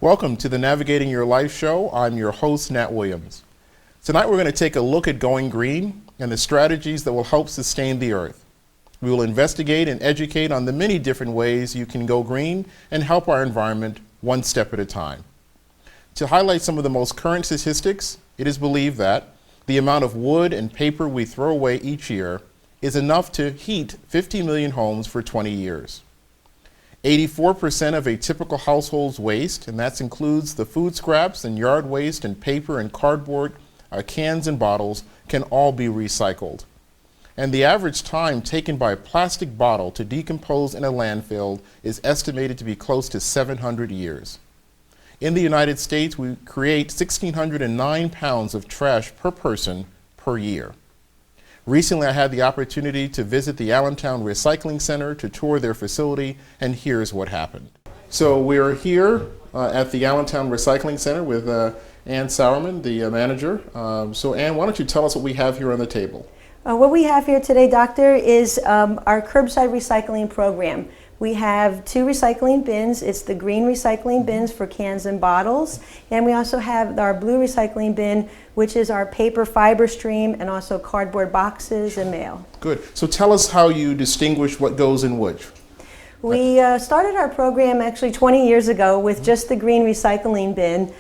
Welcome to the Navigating Your Life show. I'm your host, Nat Williams. Tonight we're going to take a look at going green and the strategies that will help sustain the earth. We will investigate and educate on the many different ways you can go green and help our environment one step at a time. To highlight some of the most current statistics, it is believed that the amount of wood and paper we throw away each year is enough to heat 50 million homes for 20 years. 84% of a typical household's waste, and that includes the food scraps and yard waste and paper and cardboard, cans and bottles, can all be recycled. And the average time taken by a plastic bottle to decompose in a landfill is estimated to be close to 700 years. In the United States, we create 1,609 pounds of trash per person per year. Recently, I had the opportunity to visit the Allentown Recycling Center to tour their facility, and here's what happened. So we're here at the Allentown Recycling Center with Ann Sauerman, the manager. So Ann, why don't you tell us what we have here on the table? What we have here today, Doctor, is our curbside recycling program. We have 2 recycling bins. It's the green recycling bins for cans and bottles. And we also have our blue recycling bin, which is our paper fiber stream and also cardboard boxes and mail. Good. So tell us how you distinguish what goes in which. We started our program actually 20 years ago with just the green recycling bin.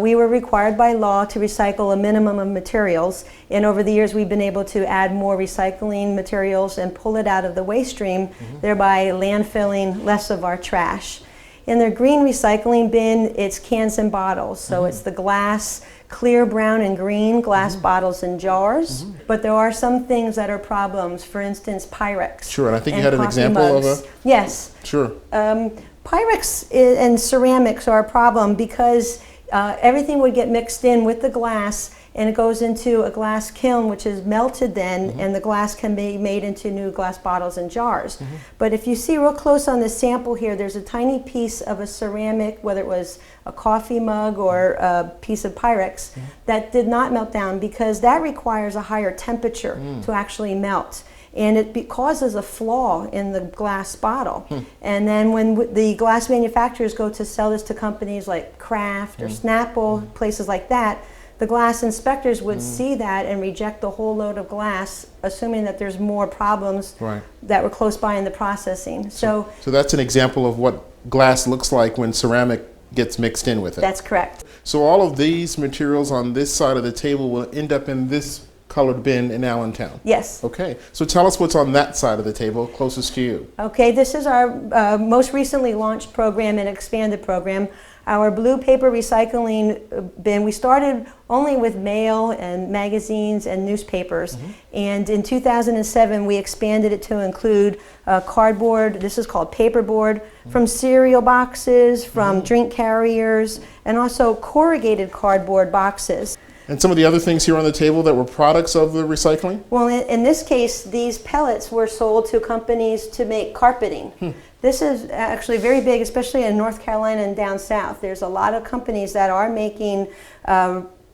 We were required by law to recycle a minimum of materials, and over the years we've been able to add more recycling materials and pull it out of the waste stream, thereby landfilling less of our trash. In the green recycling bin, it's cans and bottles, so it's the glass, clear, brown, and green glass bottles and jars. But there are some things that are problems. For instance, Pyrex. Sure, and I think you had an example mugs. of a... Yes. Sure. Pyrex and ceramics are a problem because everything would get mixed in with the glass, and it goes into a glass kiln, which is melted then, and the glass can be made into new glass bottles and jars. But if you see real close on this sample here, there's a tiny piece of a ceramic, whether it was a coffee mug or a piece of Pyrex, that did not melt down because that requires a higher temperature to actually melt. And it causes a flaw in the glass bottle. And then when the glass manufacturers go to sell this to companies like Kraft or Snapple, places like that, the glass inspectors would see that and reject the whole load of glass, assuming that there's more problems that were close by in the processing. So that's an example of what glass looks like when ceramic gets mixed in with it. That's correct. So all of these materials on this side of the table will end up in this colored bin in Allentown? Yes. Okay, so tell us what's on that side of the table closest to you. Okay, this is our most recently launched program and expanded program. Our blue paper recycling bin, we started only with mail and magazines and newspapers. And in 2007, we expanded it to include cardboard, this is called paperboard, from cereal boxes, from drink carriers, and also corrugated cardboard boxes. And some of the other things here on the table that were products of the recycling? Well, in this case, these pellets were sold to companies to make carpeting. This is actually very big, especially in North Carolina and down south. There's a lot of companies that are making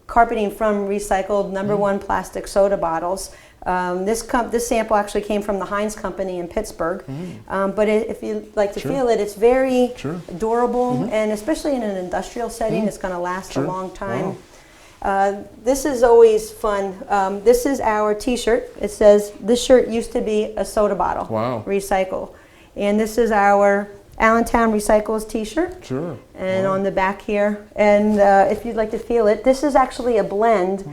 carpeting from recycled #1 plastic soda bottles. This sample actually came from the Heinz company in Pittsburgh. But if you like to feel it, it's very durable, and especially in an industrial setting, it's going to last a long time. Wow. This is always fun. This is our t-shirt. It says, this shirt used to be a soda bottle. Wow. Recycle. And this is our Allentown Recycles t-shirt. Sure. And on the back here. And if you'd like to feel it, this is actually a blend.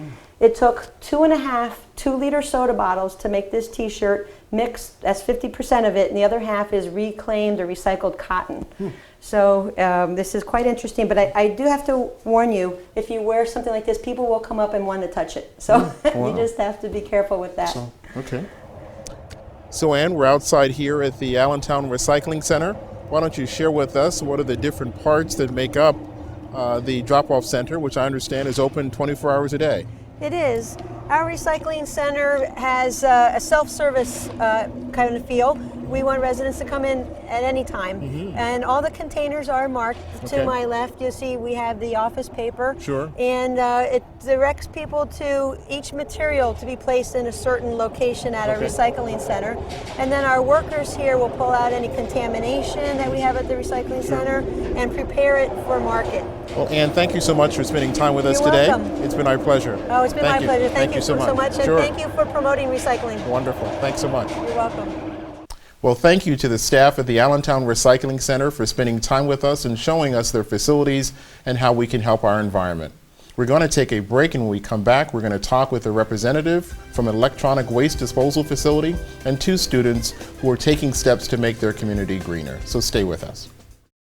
It took 2.5 2-liter soda bottles to make this t-shirt mixed. That's 50% of it. And the other half is reclaimed or recycled cotton. So this is quite interesting, but I do have to warn you, if you wear something like this, people will come up and want to touch it. So you just have to be careful with that. Okay. So Ann, we're outside here at the Allentown Recycling Center. Why don't you share with us what are the different parts that make up the drop-off center, which I understand is open 24 hours a day? It is. Our recycling center has a self-service kind of feel. We want residents to come in at any time. And all the containers are marked. To my left, you'll see we have the office paper. Sure. And it directs people to each material to be placed in a certain location at our recycling center. And then our workers here will pull out any contamination that we have at the recycling center and prepare it for market. Well, Ann, thank you so much for spending time with us You're today. welcome. It's been our pleasure. Oh, it's been my pleasure. Thank you so much. And thank you for promoting recycling. Wonderful. Thanks so much. You're welcome. Well, thank you to the staff at the Allentown Recycling Center for spending time with us and showing us their facilities and how we can help our environment. We're going to take a break, and when we come back, we're going to talk with a representative from an electronic waste disposal facility and 2 students who are taking steps to make their community greener. So stay with us.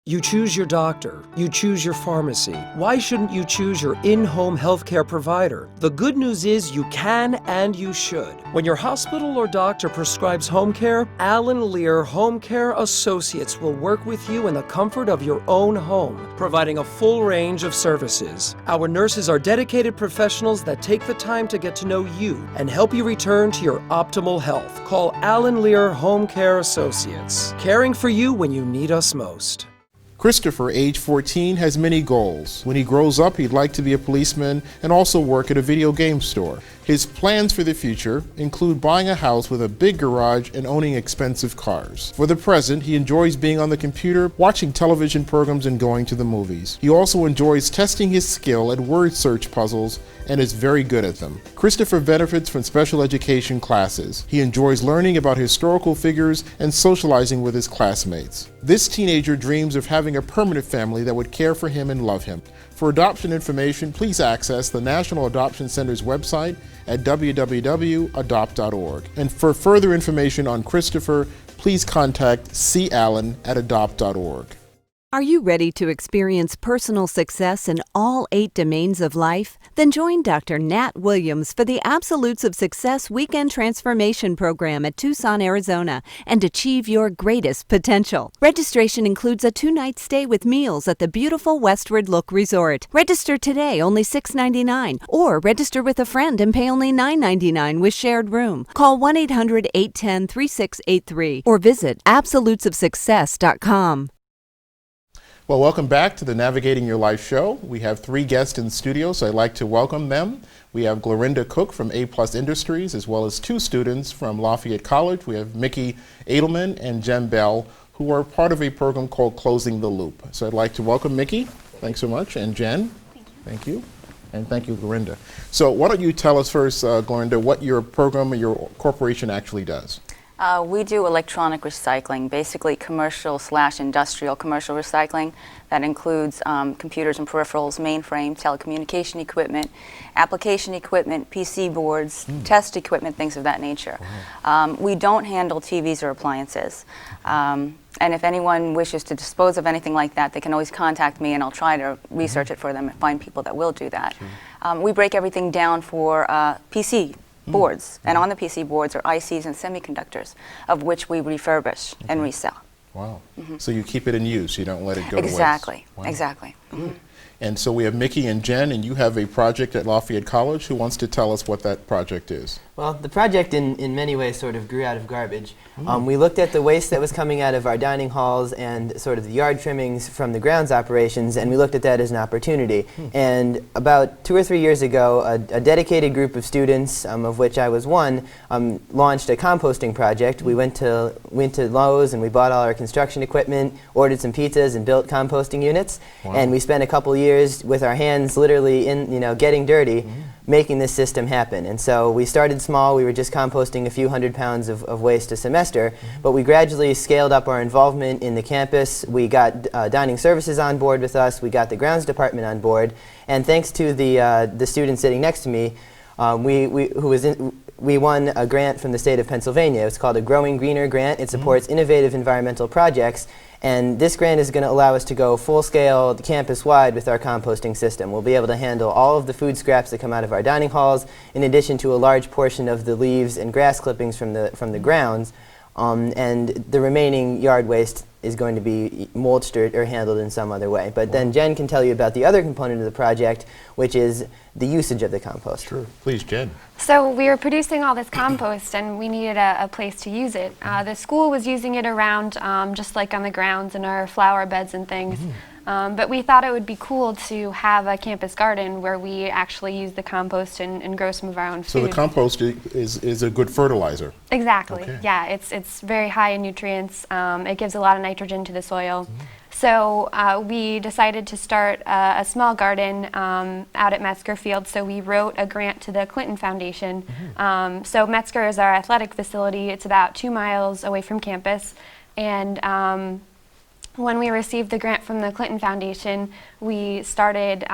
You choose your doctor, you choose your pharmacy. Why shouldn't you choose your in-home healthcare provider? The good news is you can and you should. When your hospital or doctor prescribes home care, Allen Lear Home Care Associates will work with you in the comfort of your own home, providing a full range of services. Our nurses are dedicated professionals that take the time to get to know you and help you return to your optimal health. Call Allen Lear Home Care Associates, caring for you when you need us most. Christopher, age 14, has many goals. When he grows up, he'd like to be a policeman and also work at a video game store. His plans for the future include buying a house with a big garage and owning expensive cars. For the present, he enjoys being on the computer, watching television programs, and going to the movies. He also enjoys testing his skill at word search puzzles and is very good at them. Christopher benefits from special education classes. He enjoys learning about historical figures and socializing with his classmates. This teenager dreams of having a permanent family that would care for him and love him. For adoption information, please access the National Adoption Center's website at www.adopt.org. And for further information on Christopher, please contact callen@adopt.org. Are you ready to experience personal success in all 8 domains of life? Then join Dr. Nat Williams for the Absolutes of Success Weekend Transformation Program at Tucson, Arizona, and achieve your greatest potential. Registration includes a 2-night stay with meals at the beautiful Westward Look Resort. Register today, only $6.99, or register with a friend and pay only $9.99 with shared room. Call 1-800-810-3683 or visit absolutesofsuccess.com. Well, welcome back to the Navigating Your Life show. We have 3 guests in studio, so I'd like to welcome them. We have Glorinda Cook from A+ Industries, as well as 2 students from Lafayette College. We have Mickey Edelman and Jen Bell, who are part of a program called Closing the Loop. So I'd like to welcome Mickey. Thanks so much. And Jen. Thank you. And thank you, Glorinda. So why don't you tell us first, Glorinda, what your program or your corporation actually does? We do electronic recycling, basically commercial/industrial commercial recycling. That includes computers and peripherals, mainframe, telecommunication equipment, application equipment, PC boards, test equipment, things of that nature. Wow. We don't handle TVs or appliances. And if anyone wishes to dispose of anything like that, they can always contact me and I'll try to research it for them and find people that will do that. We break everything down for PC boards, and on the PC boards are ICs and semiconductors, of which we refurbish and resell. Wow. So you keep it in use, you don't let it go to waste. Exactly, Wow. exactly. And so we have Mickey and Jen, and you have a project at Lafayette College. Who wants to tell us what that project is? Well, the project in many ways sort of grew out of garbage. We looked at the waste that was coming out of our dining halls and sort of the yard trimmings from the grounds operations, and we looked at that as an opportunity. And about 2 or 3 years ago, a dedicated group of students, of which I was one, launched a composting project. We went to Lowe's and we bought all our construction equipment, ordered some pizzas, and built composting units. Wow. And we spent a couple years with our hands literally getting dirty, making this system happen. And so we started small. We were just composting a few hundred pounds of waste a semester, but we gradually scaled up our involvement in the campus. We got dining services on board with us. We got the grounds department on board. And thanks to the student sitting next to me, we won a grant from the state of Pennsylvania. It's called a Growing Greener grant. It supports innovative environmental projects. And this grant is going to allow us to go full-scale, campus-wide with our composting system. We'll be able to handle all of the food scraps that come out of our dining halls, in addition to a large portion of the leaves and grass clippings from the grounds, and the remaining yard waste is going to be mulched or handled in some other way. But then Jen can tell you about the other component of the project, which is the usage of the compost. Sure. Please, Jen. So we were producing all this compost and we needed a place to use it. The school was using it around just like on the grounds in our flower beds and things. But we thought it would be cool to have a campus garden where we actually use the compost and grow some of our own food. So the compost is a good fertilizer. Exactly. Okay. Yeah, it's very high in nutrients. It gives a lot of nitrogen to the soil. So we decided to start a small garden out at Metzger Field. So we wrote a grant to the Clinton Foundation. So Metzger is our athletic facility. It's about 2 miles away from campus. And when we received the grant from the Clinton Foundation, we started,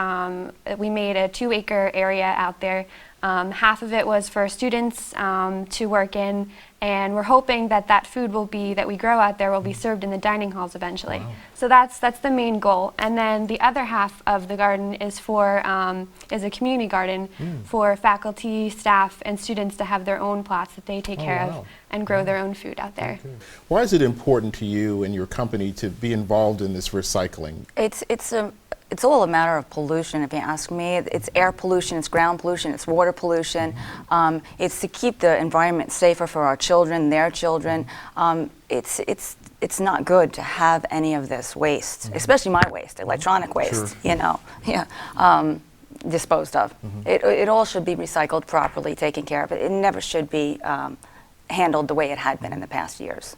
we made a 2-acre area out there. Half of it was for students to work in, and we're hoping that that food that we grow out there will be served in the dining halls eventually. Wow. So that's the main goal. And then the other half of the garden is is a community garden for faculty, staff, and students to have their own plots that they take care wow. of and grow their own food out there. Why is it important to you and your company to be involved in this recycling? It's all a matter of pollution, if you ask me. It's air pollution, it's ground pollution, it's water pollution. It's to keep the environment safer for our children, their children. It's not good to have any of this waste, especially my waste, electronic waste, disposed of. It all should be recycled properly, taken care of. It never should be handled the way it had been in the past years.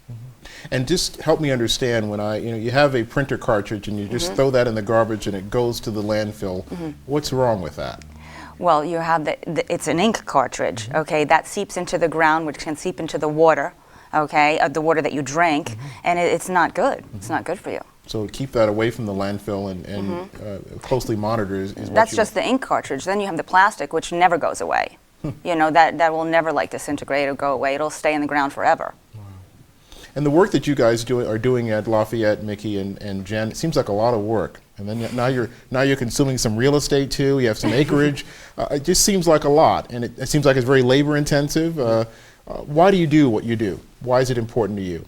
And just help me understand, when you have a printer cartridge and you just throw that in the garbage and it goes to the landfill, what's wrong with that? Well, you have it's an ink cartridge, okay, that seeps into the ground, which can seep into the water, okay, the water that you drink, and it's not good. It's not good for you. So keep that away from the landfill and closely monitor is what That's just the ink cartridge. Then you have the plastic, which never goes away. That will never disintegrate or go away. It'll stay in the ground forever. And the work that you guys are doing at Lafayette, Mickey and Jen, it seems like a lot of work. And then now you're consuming some real estate too. You have some acreage. It just seems like a lot, and it seems like it's very labor intensive. Why do you do what you do? Why is it important to you?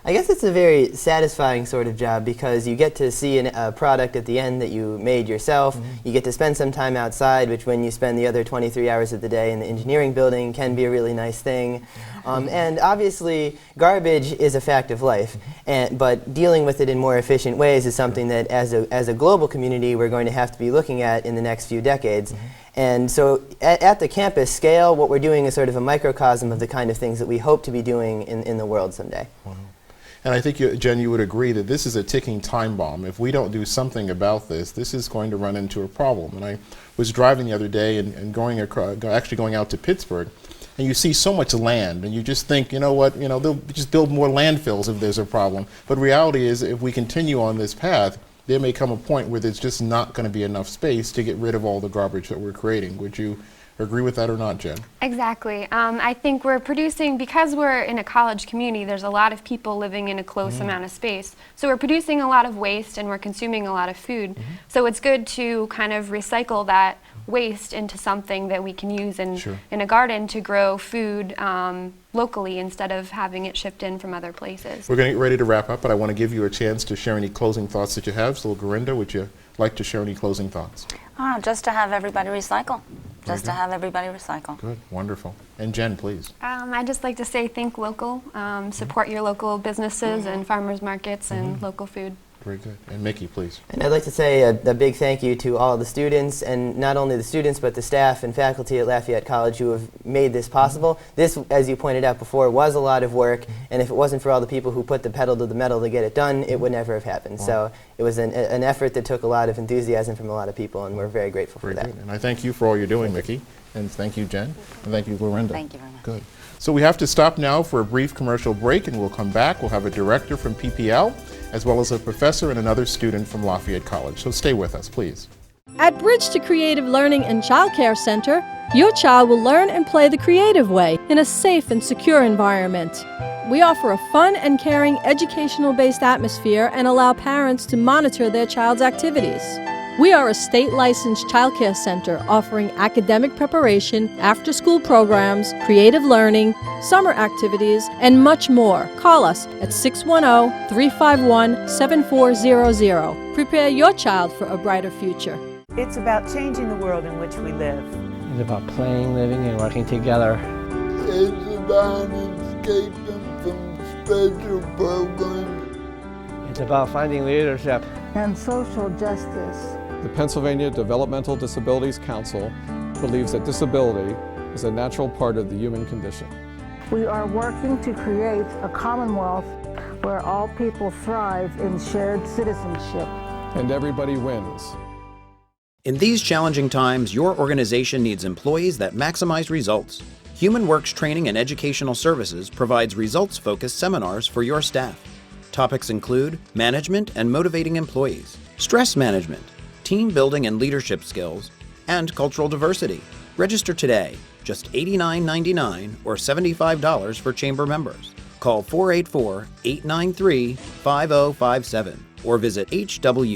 I guess it's a very satisfying sort of job because you get to see a product at the end that you made yourself. You get to spend some time outside, which when you spend the other 23 hours of the day in the engineering building can be a really nice thing. And obviously, garbage is a fact of life, but dealing with it in more efficient ways is something that as a global community we're going to have to be looking at in the next few decades. And so at the campus scale, what we're doing is sort of a microcosm of the kind of things that we hope to be doing in the world someday. Wow. And I think, Jen, you would agree that this is a ticking time bomb. If we don't do something about this is going to run into a problem. And I was driving the other day and actually going out to Pittsburgh, and you see so much land, and you just think, they'll just build more landfills if there's a problem. But reality is, if we continue on this path, there may come a point where there's just not going to be enough space to get rid of all the garbage that we're creating. Would you agree with that or not, Jen? Exactly. I think we're producing, because we're in a college community, there's a lot of people living in a close amount of space. So we're producing a lot of waste and we're consuming a lot of food. So it's good to kind of recycle that waste into something that we can use in a garden to grow food locally instead of having it shipped in from other places. We're going to get ready to wrap up, but I want to give you a chance to share any closing thoughts that you have. So, Gorinda, would you like to share any closing thoughts? Just to have everybody recycle. Just to have everybody recycle. Good, wonderful. And Jen, please. I'd just like to say think local, support your local businesses and farmers markets and local food. Very good. And Mickey, please. And I'd like to say a big thank you to all the students, and not only the students, but the staff and faculty at Lafayette College who have made this possible. This, as you pointed out before, was a lot of work, and if it wasn't for all the people who put the pedal to the metal to get it done, it would never have happened. Wow. So it was an effort that took a lot of enthusiasm from a lot of people, and we're very grateful for that. Good. And I thank you for all you're doing, Mickey. And thank you, Jen. And thank you, Gorinda. Thank you very much. Good. So we have to stop now for a brief commercial break, and we'll come back. We'll have a director from PPL, as well as a professor and another student from Lafayette College. So stay with us, please. At Bridge to Creative Learning and Child Care Center, your child will learn and play the creative way in a safe and secure environment. We offer a fun and caring educational-based atmosphere and allow parents to monitor their child's activities. We are a state-licensed childcare center offering academic preparation, after-school programs, creative learning, summer activities, and much more. Call us at 610-351-7400. Prepare your child for a brighter future. It's about changing the world in which we live. It's about playing, living, and working together. It's about escaping from special programs. It's about finding leadership and social justice. The Pennsylvania Developmental Disabilities Council believes that disability is a natural part of the human condition. We are working to create a commonwealth where all people thrive in shared citizenship. And everybody wins. In these challenging times, your organization needs employees that maximize results. HumanWorks Training and Educational Services provides results-focused seminars for your staff. Topics include management and motivating employees, stress management, team building and leadership skills, and cultural diversity. Register today, just $89.99 or $75 for chamber members. Call 484-893-5057 or visit hwtes.com.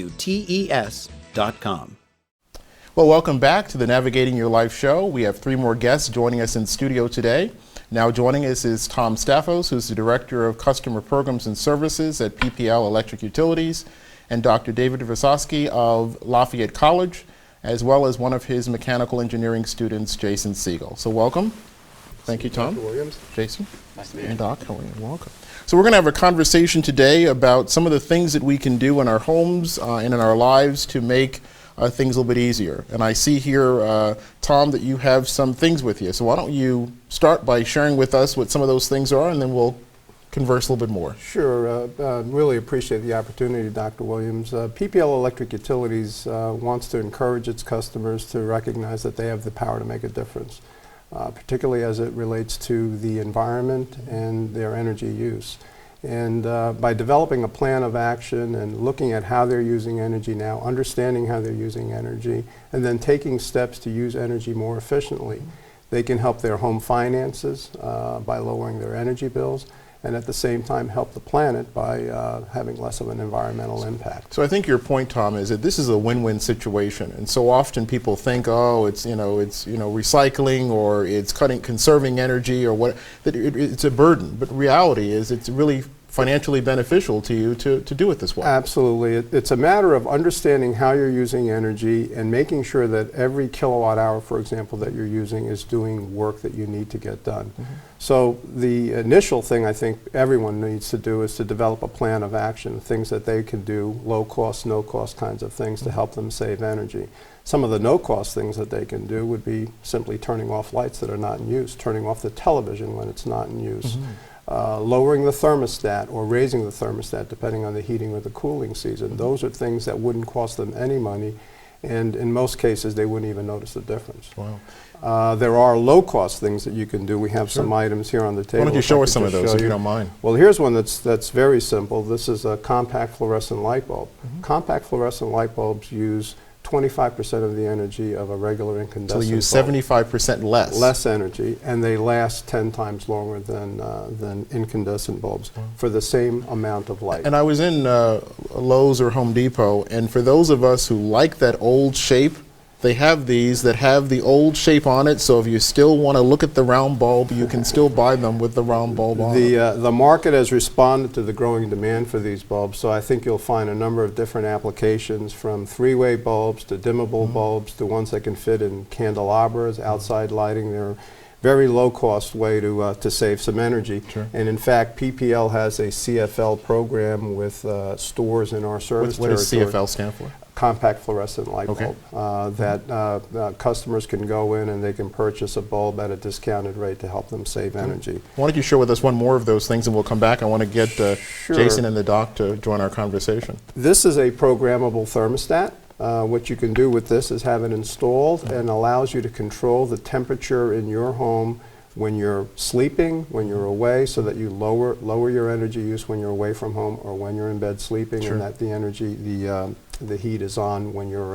Well, welcome back to the Navigating Your Life show. We have 3 more guests joining us in studio today. Now joining us is Tom Staffos, who's the Director of Customer Programs and Services at PPL Electric Utilities, and Dr. David Vysotsky of Lafayette College, as well as one of his mechanical engineering students, Jason Siegel. So welcome. Thank you, Tom. Dr. Williams. Jason. Nice to meet you. And Doc, how are you? Welcome. So we're going to have a conversation today about some of the things that we can do in our homes and in our lives to make things a little bit easier. And I see here, Tom, that you have some things with you. So why don't you start by sharing with us what some of those things are, and then we'll converse a little bit more. Sure. Really appreciate the opportunity, Dr. Williams. PPL Electric Utilities wants to encourage its customers to recognize that they have the power to make a difference, particularly as it relates to the environment and their energy use. And by developing a plan of action and looking at how they're using energy now, understanding how they're using energy, and then taking steps to use energy more efficiently, they can help their home finances by lowering their energy bills, and at the same time help the planet by having less of an environmental impact. So I think your point, Tom, is that this is a win-win situation, and so often people think, oh, it's recycling, or it's conserving energy, or what, that it's a burden. But reality is it's really financially beneficial to you to do it this way. Absolutely. It's a matter of understanding how you're using energy and making sure that every kilowatt hour, for example, that you're using is doing work that you need to get done. Mm-hmm. So the initial thing I think everyone needs to do is to develop a plan of action, things that they can do, low cost, no cost kinds of things to help them save energy. Some of the no cost things that they can do would be simply turning off lights that are not in use, turning off the television when it's not in use. Mm-hmm. Lowering the thermostat or raising the thermostat depending on the heating or the cooling season. Those are things that wouldn't cost them any money, and in most cases they wouldn't even notice the difference. Wow. There are low-cost things that you can do. We have some items here on the table. Why don't you show us some of those if you don't mind? Well, here's one that's very simple. This is a compact fluorescent light bulb. Mm-hmm. Compact fluorescent light bulbs use 25% of the energy of a regular incandescent bulb. So they use 75% less. Less energy, and they last 10 times longer than incandescent bulbs for the same amount of light. And I was in Lowe's or Home Depot, and for those of us who like that old shape, they have these that have the old shape on it, so if you still want to look at the round bulb, you can still buy them with the round bulb on it. The market has responded to the growing demand for these bulbs, so I think you'll find a number of different applications, from three-way bulbs to dimmable bulbs to ones that can fit in candelabras, outside lighting. They're a very low-cost way to save some energy. Sure. And in fact, PPL has a CFL program with stores in our service territory. What does CFL stand for? Compact fluorescent light bulb, that customers can go in and they can purchase a bulb at a discounted rate to help them save energy. Why don't you share with us one more of those things and we'll come back. I want to get Jason and the doc to join our conversation. This is a programmable thermostat. What you can do with this is have it installed and allows you to control the temperature in your home when you're sleeping, when you're away, so that you lower your energy use when you're away from home or when you're in bed sleeping, and that the energy, the heat is on when you're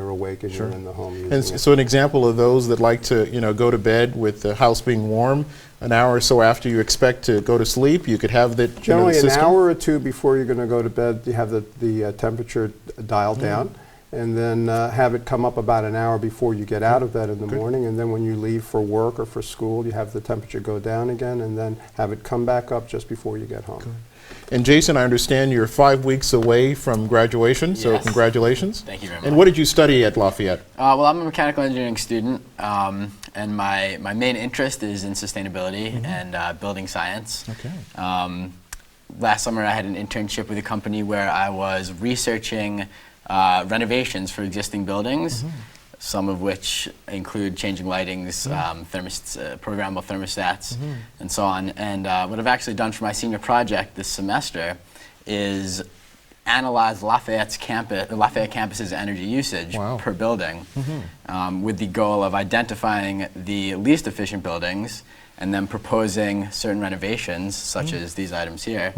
awake and you're in the home using it. So an example of those that like to go to bed with the house being warm, an hour or so after you expect to go to sleep, you could have that generally an hour or two before you're going to go to bed. You have the temperature dialed down. and then have it come up about an hour before you get out of bed in the morning, and then when you leave for work or for school, you have the temperature go down again, and then have it come back up just before you get home. And Jason, I understand you're 5 weeks away from graduation, so Yes. Congratulations. Thank you very much. And what did you study at Lafayette? Well, I'm a mechanical engineering student, and my main interest is in sustainability and building science. Okay. Last summer I had an internship with a company where I was researching renovations for existing buildings, some of which include changing lightings, programmable thermostats, and so on. And what I've actually done for my senior project this semester is analyze Lafayette campus's energy usage per building, with the goal of identifying the least efficient buildings and then proposing certain renovations, such as these items here,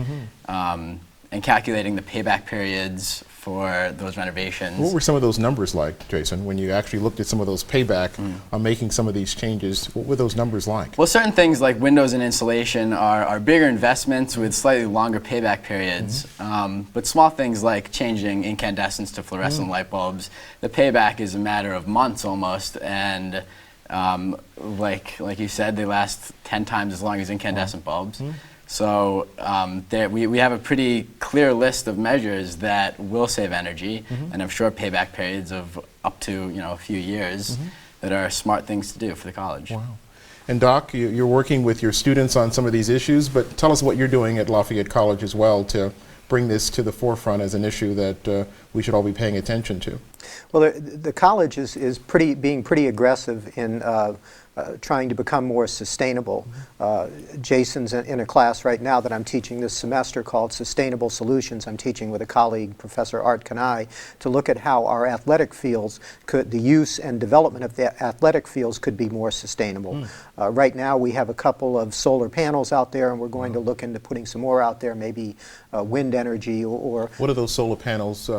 and calculating the payback periods for those renovations. What were some of those numbers like, Jason, when you actually looked at some of those payback on making some of these changes? What were those numbers like? Well, certain things like windows and insulation are bigger investments with slightly longer payback periods, but small things like changing incandescents to fluorescent light bulbs, the payback is a matter of months almost, and like you said, they last 10 times as long as incandescent bulbs. So we have a pretty clear list of measures that will save energy and have short payback periods of up to a few years that are smart things to do for the college. Wow. And Doc, you're working with your students on some of these issues, but tell us what you're doing at Lafayette College as well to bring this to the forefront as an issue that we should all be paying attention to. Well, the college is being pretty aggressive in trying to become more sustainable. Jason's in a class right now that I'm teaching this semester called Sustainable Solutions. I'm teaching with a colleague, Professor Art Kanai, to look at how our athletic fields the use and development of the athletic fields could be more sustainable. Right now we have a couple of solar panels out there, and we're going to look into putting some more out there, maybe wind energy or... What are those solar panels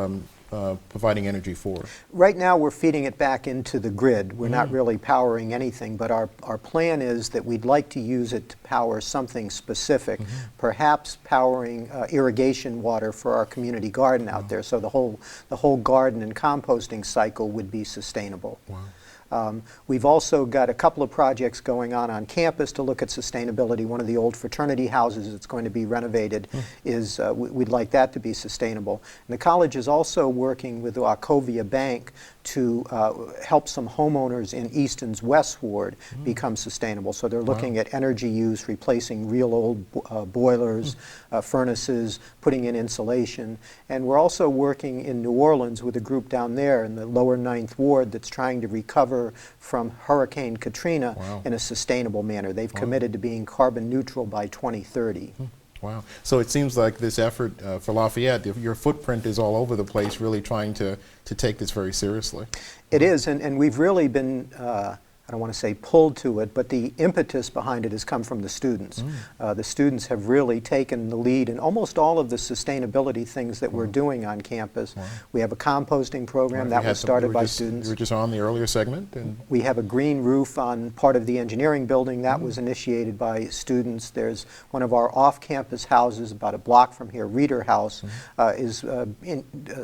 providing energy for? Right now we're feeding it back into the grid. We're not really powering anything, but our plan is that we'd like to use it to power something specific, perhaps powering irrigation water for our community garden out there, so the whole garden and composting cycle would be sustainable. We've also got a couple of projects going on campus to look at sustainability. One of the old fraternity houses that's going to be renovated is, we'd like that to be sustainable. And the college is also working with Wachovia Bank to help some homeowners in Easton's West Ward become sustainable. So they're looking at energy use, replacing real old boilers, furnaces, putting in insulation. And we're also working in New Orleans with a group down there in the lower 9th Ward that's trying to recover from Hurricane Katrina in a sustainable manner. They've committed to being carbon neutral by 2030. Wow. So it seems like this effort for Lafayette, your footprint is all over the place, really trying to take this very seriously. It is, and we've really been, I don't want to say pulled to it, but the impetus behind it has come from the students. The students have really taken the lead in almost all of the sustainability things that we're doing on campus. We have a composting program that was started by students. You were just on the earlier segment. And we have a green roof on part of the engineering building that was initiated by students. There's one of our off-campus houses about a block from here, Reeder House, is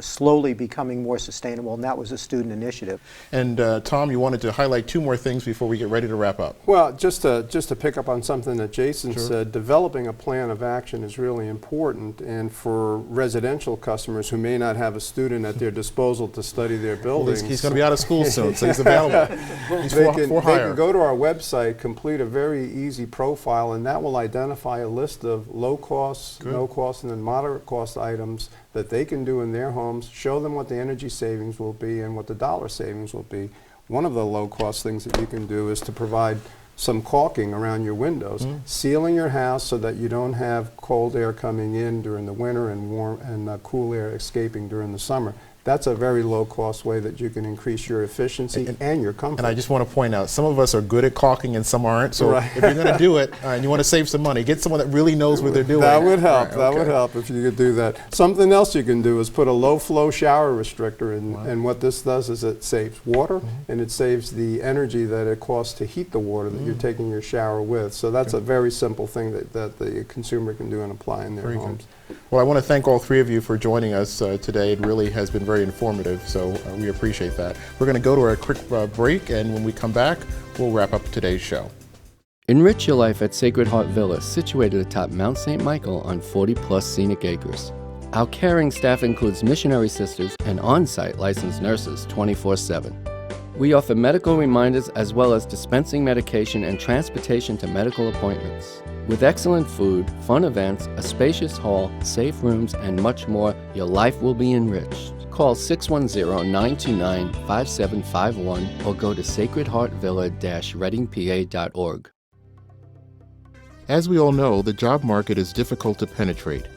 slowly becoming more sustainable, and that was a student initiative. And Tom, you wanted to highlight two more things before we get ready to wrap up. Well, just to pick up on something that Jason said, developing a plan of action is really important, and for residential customers who may not have a student at their disposal to study their buildings. He's going to be out of school soon, so he's available. He's for hire. They can go to our website, complete a very easy profile, and that will identify a list of low cost, no cost, and then moderate cost items that they can do in their homes, show them what the energy savings will be and what the dollar savings will be. One of the low-cost things that you can do is to provide some caulking around your windows, sealing your house so that you don't have cold air coming in during the winter and warm and cool air escaping during the summer. That's a very low-cost way that you can increase your efficiency and your comfort. And I just want to point out, some of us are good at caulking and some aren't. So if you're going to do it and you want to save some money, get someone that really knows what they're doing. That would help. That would help if you could do that. Something else you can do is put a low-flow shower restrictor in. And what this does is it saves water and it saves the energy that it costs to heat the water that you're taking your shower with. So that's a very simple thing that the consumer can do and apply in their homes. Well, I want to thank all three of you for joining us today. It really has been very informative, so we appreciate that. We're going to go to our quick break, and when we come back, we'll wrap up today's show. Enrich your life at Sacred Heart Villa, situated atop Mount St. Michael on 40-plus scenic acres. Our caring staff includes missionary sisters and on-site licensed nurses 24/7. We offer medical reminders as well as dispensing medication and transportation to medical appointments. With excellent food, fun events, a spacious hall, safe rooms, and much more, your life will be enriched. Call 610-929-5751 or go to sacredheartvilla-readingpa.org. As we all know, the job market is difficult to penetrate.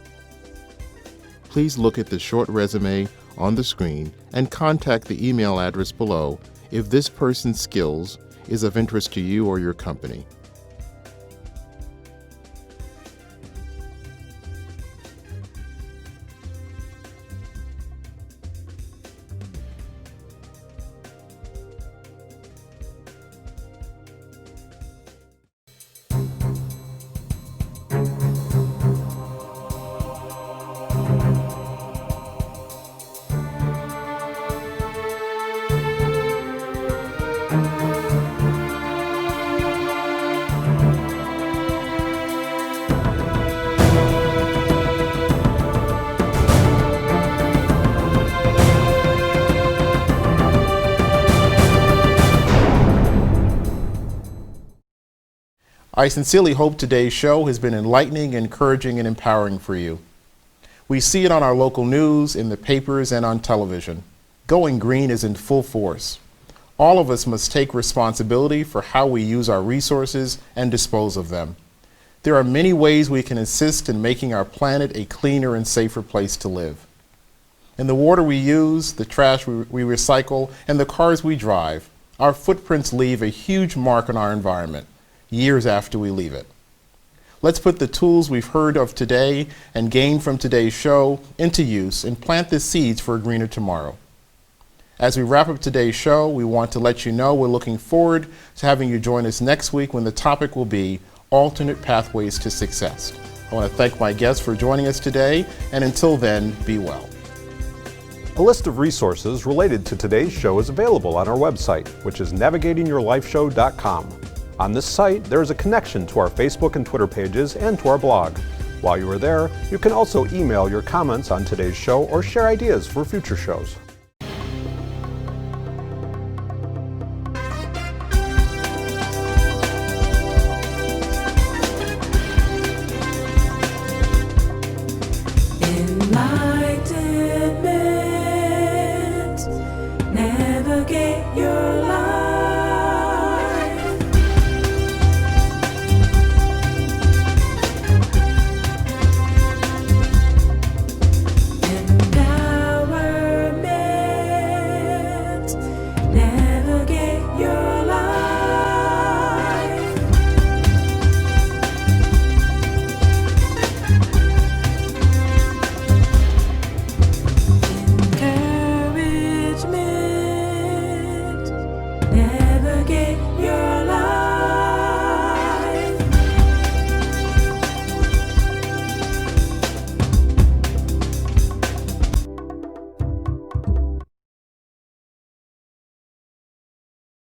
Please look at the short resume on the screen and contact the email address below if this person's skills is of interest to you or your company. I sincerely hope today's show has been enlightening, encouraging, and empowering for you. We see it on our local news, in the papers, and on television. Going green is in full force. All of us must take responsibility for how we use our resources and dispose of them. There are many ways we can assist in making our planet a cleaner and safer place to live. In the water we use, the trash we recycle, and the cars we drive, our footprints leave a huge mark on our environment years after we leave it. Let's put the tools we've heard of today and gained from today's show into use and plant the seeds for a greener tomorrow. As we wrap up today's show, we want to let you know we're looking forward to having you join us next week when the topic will be alternate pathways to success. I want to thank my guests for joining us today, and until then, be well. A list of resources related to today's show is available on our website, which is navigatingyourlifeshow.com. On this site, there is a connection to our Facebook and Twitter pages and to our blog. While you are there, you can also email your comments on today's show or share ideas for future shows. Enlightenment, navigate your life. Empowerment, navigate your life. Encouragement,